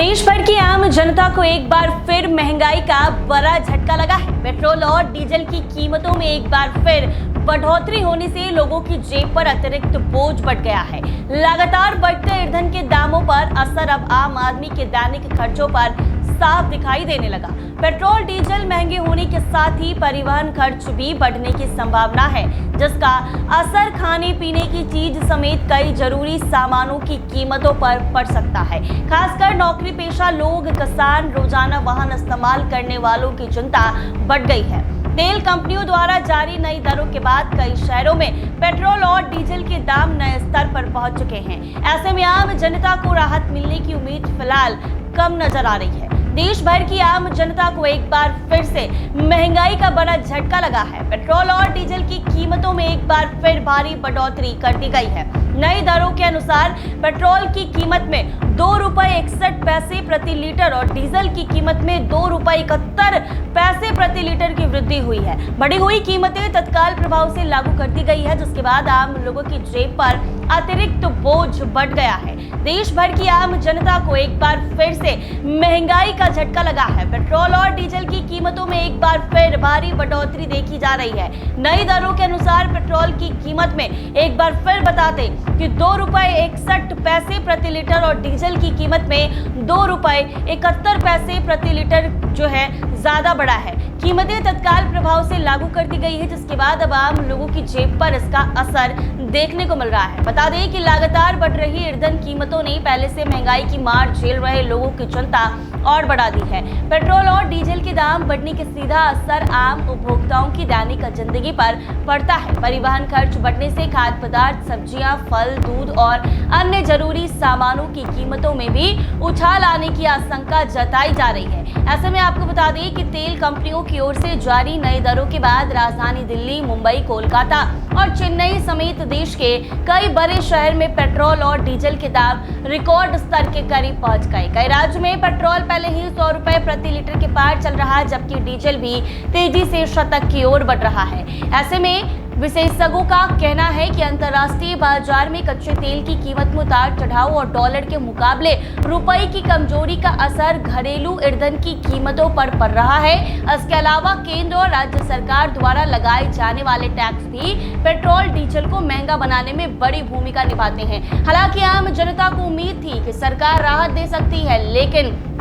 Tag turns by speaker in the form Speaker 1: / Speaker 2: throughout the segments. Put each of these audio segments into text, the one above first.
Speaker 1: देश भर की आम जनता को एक बार फिर महंगाई का बड़ा झटका लगा है। पेट्रोल और डीजल की कीमतों में एक बार फिर बढ़ोतरी होने से लोगों की जेब पर अतिरिक्त बोझ बढ़ गया है। लगातार बढ़ते ईंधन के दामों पर असर अब आम आदमी के दैनिक खर्चों पर साफ दिखाई देने लगा। पेट्रोल डीजल महंगे होने के साथ ही परिवहन खर्च भी बढ़ने की संभावना है, जिसका असर खाने पीने की चीज समेत कई जरूरी सामानों की कीमतों पर पड़ सकता है। खासकर नौकरी पेशा लोग, किसान, रोजाना वाहन इस्तेमाल करने वालों की चिंता बढ़ गई है। तेल कंपनियों द्वारा जारी नई दरों के बाद कई शहरों में पेट्रोल और डीजल के दाम नए स्तर पर पहुंच चुके हैं। ऐसे में आम जनता को राहत मिलने की उम्मीद फिलहाल कम नजर आ रही है। देश भर की आम जनता को एक बार फिर से महंगाई का बड़ा झटका लगा है। पेट्रोल और डीजल की कीमतों में एक बार फिर भारी बढ़ोतरी कर दी गई है। नई दरों के अनुसार पेट्रोल की कीमत में ₹2.61 प्रति लीटर और डीजल की कीमत में ₹2.71 प्रति लीटर की वृद्धि हुई है। बढ़ी हुई कीमतें तत्काल प्रभाव से लागू कर दी गई है, जिसके बाद आम लोगों की जेब पर अतिरिक्त बोझ बढ़ गया है। देश भर की आम जनता को एक बार फिर से महंगाई का झटका लगा है। पेट्रोल और डीजल की कीमतों में एक बार फिर भारी बढ़ोतरी देखी जा रही है। नई दरों के अनुसार पेट्रोल की कीमत में एक बार फिर बता दें कि ₹2.61 प्रति लीटर और डीजल की कीमत में ₹2.71 प्रति लीटर जो है ज्यादा बढ़ा है। कीमतें तत्काल प्रभाव से लागू कर दी गई है, जिसके बाद अब आम लोगों की जेब पर इसका असर देखने को मिल रहा है। बता दें कि लगातार बढ़ रही ईंधन कीमतों ने पहले से महंगाई की मार झेल रहे लोगों की चिंता और बढ़ा दी है। पेट्रोल और डीजल के दाम बढ़ने के सीधा असर आम उपभोक्ताओं की दैनिक जिंदगी पर पड़ता है। परिवहन खर्च बढ़ने से खाद्य पदार्थ, सब्जियां, फल, दूध और अन्य जरूरी सामानों की कीमतों में भी उछाल आने की आशंका जताई जा रही है। ऐसे में आपको बता दें कि तेल कंपनियों की ओर से जारी नई दरों के बाद राजधानी दिल्ली, मुंबई, कोलकाता और चेन्नई समेत देश के कई बड़े शहर में पेट्रोल और डीजल के दाम रिकॉर्ड स्तर के करीब पहुंच गए। कई राज्यों में पेट्रोल पहले ही ₹100 प्रति लीटर के पार चल रहा है, जबकि डीजल भी तेजी से शतक की ओर बढ़ रहा है। ऐसे में विशेषज्ञों का कहना है कि अंतर्राष्ट्रीय बाजार में कच्चे तेल की कीमत में उतार चढ़ाव और डॉलर के मुकाबले रुपए की कमजोरी का असर घरेलू ईंधन की कीमतों पर पड़ रहा है। इसके अलावा केंद्र और राज्य सरकार द्वारा लगाए जाने वाले टैक्स भी पेट्रोल डीजल को महंगा बनाने में बड़ी भूमिका निभाते हैं। हालांकि आम जनता को उम्मीद थी कि सरकार राहत दे सकती है, लेकिन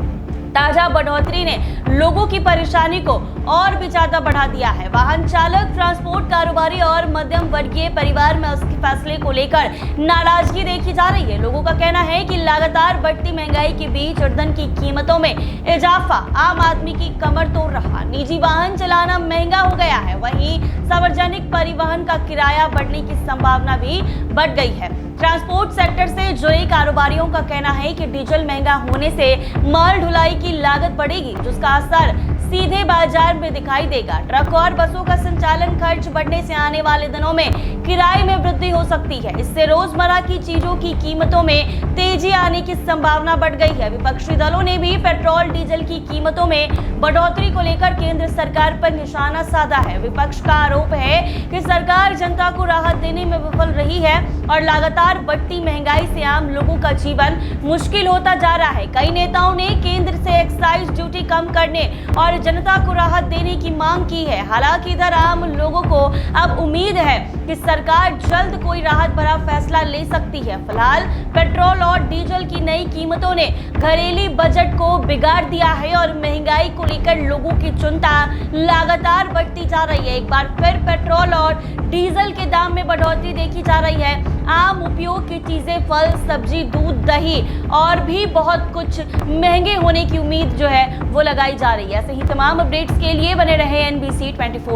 Speaker 1: ताजा बढ़ोतरी ने लोगों की परेशानी को और भी ज्यादा बढ़ा दिया है। वाहन चालक, ट्रांसपोर्ट कारोबारी और मध्यम वर्गीय परिवार में उसके फैसले को लेकर नाराजगी देखी जा रही है। लोगों का कहना है कि लगातार बढ़ती महंगाई के बीच ईंधन की कीमतों में इजाफा आम आदमी की कमर तोड़ रहा। निजी वाहन चलाना महंगा हो गया है, वहीं सार्वजनिक परिवहन का किराया बढ़ने की संभावना भी बढ़ गई है। ट्रांसपोर्ट सेक्टर से जुड़े कारोबारियों का कहना है कि डीजल महंगा होने से माल ढुलाई की लागत बढ़ेगी, जिसका असर सीधे बाजार में दिखाई देगा। ट्रक और बसों का संचालन खर्च बढ़ने से आने वाले दिनों में किराए में वृद्धि हो सकती है। इससे रोजमर्रा की चीजों की कीमतों में तेजी आने की संभावना बढ़ गई है। विपक्षी दलों ने भी पेट्रोल डीजल की कीमतों में बढ़ोतरी को लेकर केंद्र सरकार पर निशाना साधा है। विपक्ष का आरोप है कि सरकार जनता को राहत देने में विफल रही है और लगातार बढ़ती महंगाई से आम लोगों का जीवन मुश्किल होता जा रहा है। कई नेताओं ने केंद्र से एक्साइज ड्यूटी कम करने और जनता को राहत देने की मांग की है। हालांकि इधर आम लोगों को अब उम्मीद है कि सरकार जल्द कोई राहत भरा फैसला ले सकती है। फिलहाल पेट्रोल और डीजल की नई कीमतों ने घरेलू बजट को बिगाड़ दिया है और महंगाई को लेकर लोगों की चिंता लगातार बढ़ती जा रही है। एक बार फिर पेट्रोल और डीजल के दाम में बढ़ोतरी देखी जा रही है। आम उपयोग की चीजें, फल, सब्जी, दूध, दही और भी बहुत कुछ महंगे होने की उम्मीद जो है वो लगाई जा रही है। ऐसे ही तमाम अपडेट्स के लिए बने रहे NBC 24